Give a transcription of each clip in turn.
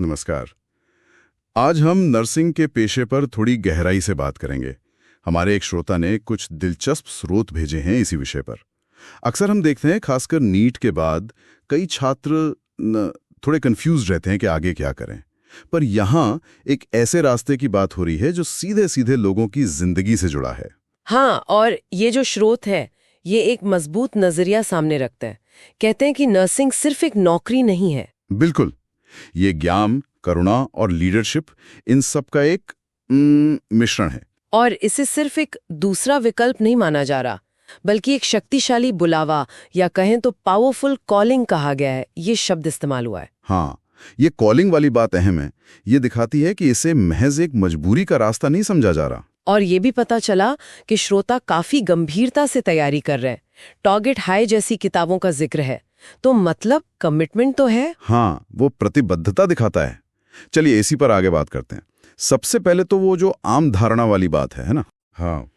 नमस्कार। आज हम नर्सिंग के पेशे पर थोड़ी गहराई से बात करेंगे। हमारे एक श्रोता ने कुछ दिलचस्प स्रोत भेजे हैं इसी विषय पर। अक्सर हम देखते हैं, खासकर नीट के बाद कई छात्र थोड़े कंफ्यूज रहते हैं कि आगे क्या करें। पर यहाँ एक ऐसे रास्ते की बात हो रही है जो सीधे सीधे लोगों की जिंदगी से जुड़ा है। हाँ, और ये जो स्रोत है ये एक मजबूत नजरिया सामने रखता है। कहते हैं कि नर्सिंग सिर्फ एक नौकरी नहीं है। बिल्कुल, ये ज्ञान, करुणा और लीडरशिप, इन सब का एक मिश्रण है। और इसे सिर्फ एक दूसरा विकल्प नहीं माना जा रहा, बल्कि एक शक्तिशाली बुलावा या कहें तो पावरफुल कॉलिंग कहा गया है। ये शब्द इस्तेमाल हुआ है। हाँ, ये कॉलिंग वाली बात अहम है। ये दिखाती है कि इसे महज एक मजबूरी का रास्ता नहीं समझा जा रहा। और ये भी पता चला कि श्रोता काफी गंभीरता से तैयारी कर रहे हैं। टारगेट हाई जैसी किताबों का जिक्र है, तो मतलब कमिटमेंट तो है। हाँ, वो प्रतिबद्धता दिखाता है। चलिए इसी पर आगे बात करते हैं। सबसे पहले तो वो जो आम धारणा वाली बात है ना। हाँ,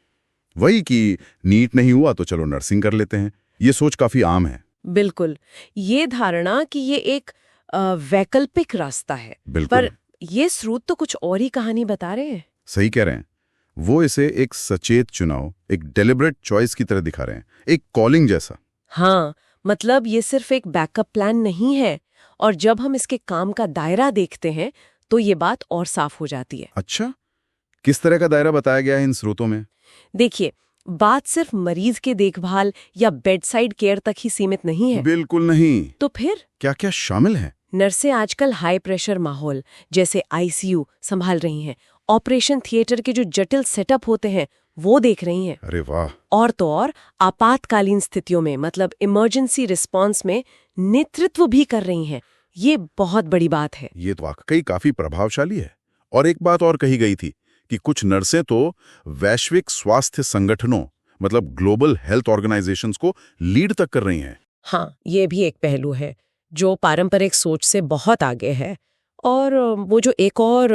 वही कि नीट नहीं हुआ तो चलो नर्सिंग कर लेते हैं। ये सोच काफी आम है। बिल्कुल, ये धारणा कि ये एक वैकल्पिक रास्ता है। बिल्कुल। पर ये स्रोत तो कुछ और ही कहानी बता रहे हैं। सही कह रहे हैं। वो इसे एक सचेत चुनाव, एक डेलिब्रेट चॉइस की तरह दिखा रहे हैं, एक कॉलिंग जैसा। हाँ, मतलब ये सिर्फ एक बैकअप प्लान नहीं है। और जब हम इसके काम का दायरा देखते हैं तो ये बात और साफ हो जाती है। अच्छा, किस तरह का दायरा बताया गया है इन स्रोतों में? देखिए, बात सिर्फ मरीज के देखभाल या बेडसाइड केयर तक ही सीमित नहीं है। बिल्कुल नहीं। तो फिर क्या क्या शामिल है? नर्सें आजकल हाई प्रेशर माहौल जैसे आईसीयू संभाल रही हैं। ऑपरेशन थिएटर के जो जटिल सेटअप होते हैं वो देख रही हैं। अरे वाह। और तो और आपातकालीन स्थितियों में, मतलब इमरजेंसी रिस्पांस में नेतृत्व भी कर रही हैं। ये बहुत बड़ी बात है। ये तो वाकई काफी प्रभावशाली है। और एक बात और कही गई थी कि कुछ नर्सें तो वैश्विक स्वास्थ्य संगठनों, मतलब ग्लोबल हेल्थ ऑर्गेनाइजेशंस को लीड तक कर रही हैं। हाँ, ये भी एक पहलू है जो पारंपरिक सोच से बहुत आगे है। और वो जो एक और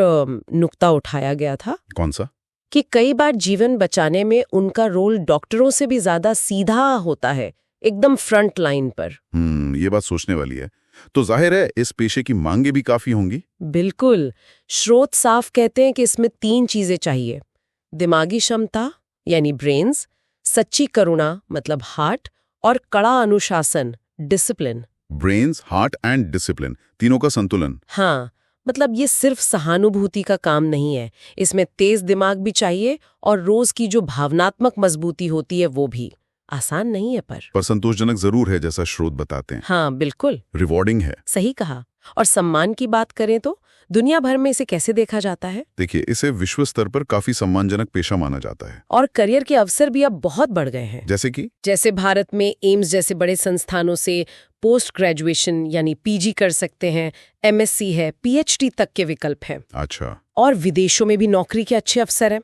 नुक्ता उठाया गया था, कौन सा? कि कई बार जीवन बचाने में उनका रोल डॉक्टरों से भी ज्यादा सीधा होता है, एकदम फ्रंट लाइन पर। ये बात सोचने वाली है। तो जाहिर है इस पेशे की मांगे भी काफी होंगी। बिल्कुल। स्रोत साफ कहते हैं कि इसमें 3 चीजें चाहिए: दिमागी क्षमता यानी ब्रेन्स, सच्ची करुणा मतलब हार्ट, और कड़ा अनुशासन discipline. Brains, heart and discipline, तीनों का संतुलन। हाँ, मतलब ये सिर्फ सहानुभूति का काम नहीं है। इसमें तेज दिमाग भी चाहिए और रोज की जो भावनात्मक मजबूती होती है वो भी। आसान नहीं है पर संतोषजनक जरूर है, जैसा स्रोत बताते हैं। हाँ, बिल्कुल रिवॉर्डिंग है। सही कहा। और सम्मान की बात करें तो दुनिया भर में इसे कैसे देखा जाता है? देखिए, इसे विश्व स्तर पर काफी सम्मानजनक पेशा माना जाता है। और करियर के अवसर भी अब बहुत बढ़ गए हैं। जैसे भारत में एम्स जैसे बड़े संस्थानों से पोस्ट ग्रेजुएशन यानी पीजी कर सकते हैं, एमएससी है, पीएचडी तक के विकल्प हैं। अच्छा। और विदेशों में भी नौकरी के अच्छे अवसर हैं।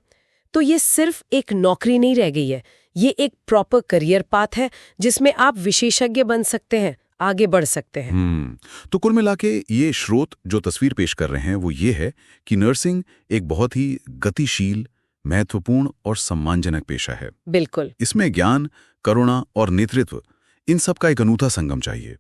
तो ये सिर्फ एक नौकरी नहीं रह गई है, ये एक प्रॉपर करियर पाथ है जिसमें आप विशेषज्ञ बन सकते हैं, आगे बढ़ सकते हैं। तो कुल मिला के ये स्रोत जो तस्वीर पेश कर रहे हैं वो ये है कि नर्सिंग एक बहुत ही गतिशील, महत्वपूर्ण और सम्मानजनक पेशा है। बिल्कुल। इसमें ज्ञान, करुणा और नेतृत्व, इन सब का एक अनूठा संगम चाहिए।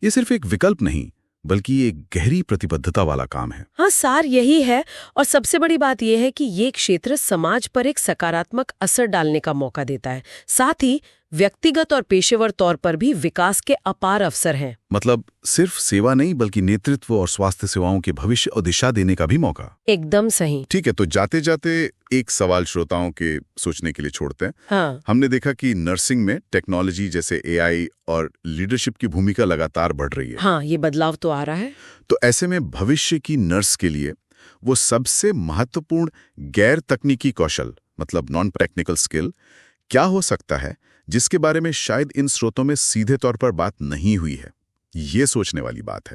ये सिर्फ एक विकल्प नहीं, बल्कि एक गहरी प्रतिबद्धता वाला काम है। हाँ, सार यही है। और सबसे बड़ी बात यह है कि ये क्षेत्र समाज पर एक सकारात्मक असर डालने का मौका देता है। साथ ही व्यक्तिगत और पेशेवर तौर पर भी विकास के अपार अवसर हैं। मतलब सिर्फ सेवा नहीं, बल्कि नेतृत्व और स्वास्थ्य सेवाओं के भविष्य और दिशा देने का भी मौका। एकदम सही। ठीक है, तो जाते जाते एक सवाल श्रोताओं के सोचने के लिए छोड़ते हैं। हाँ। हमने देखा कि नर्सिंग में टेक्नोलॉजी जैसे एआई और लीडरशिप की भूमिका लगातार बढ़ रही है। हाँ, ये बदलाव तो आ रहा है। तो ऐसे में भविष्य की नर्स के लिए वो सबसे महत्वपूर्ण गैर तकनीकी कौशल, मतलब नॉन टेक्निकल स्किल, क्या हो सकता है जिसके बारे में शायद इन स्रोतों में सीधे तौर पर बात नहीं हुई है? ये सोचने वाली बात है।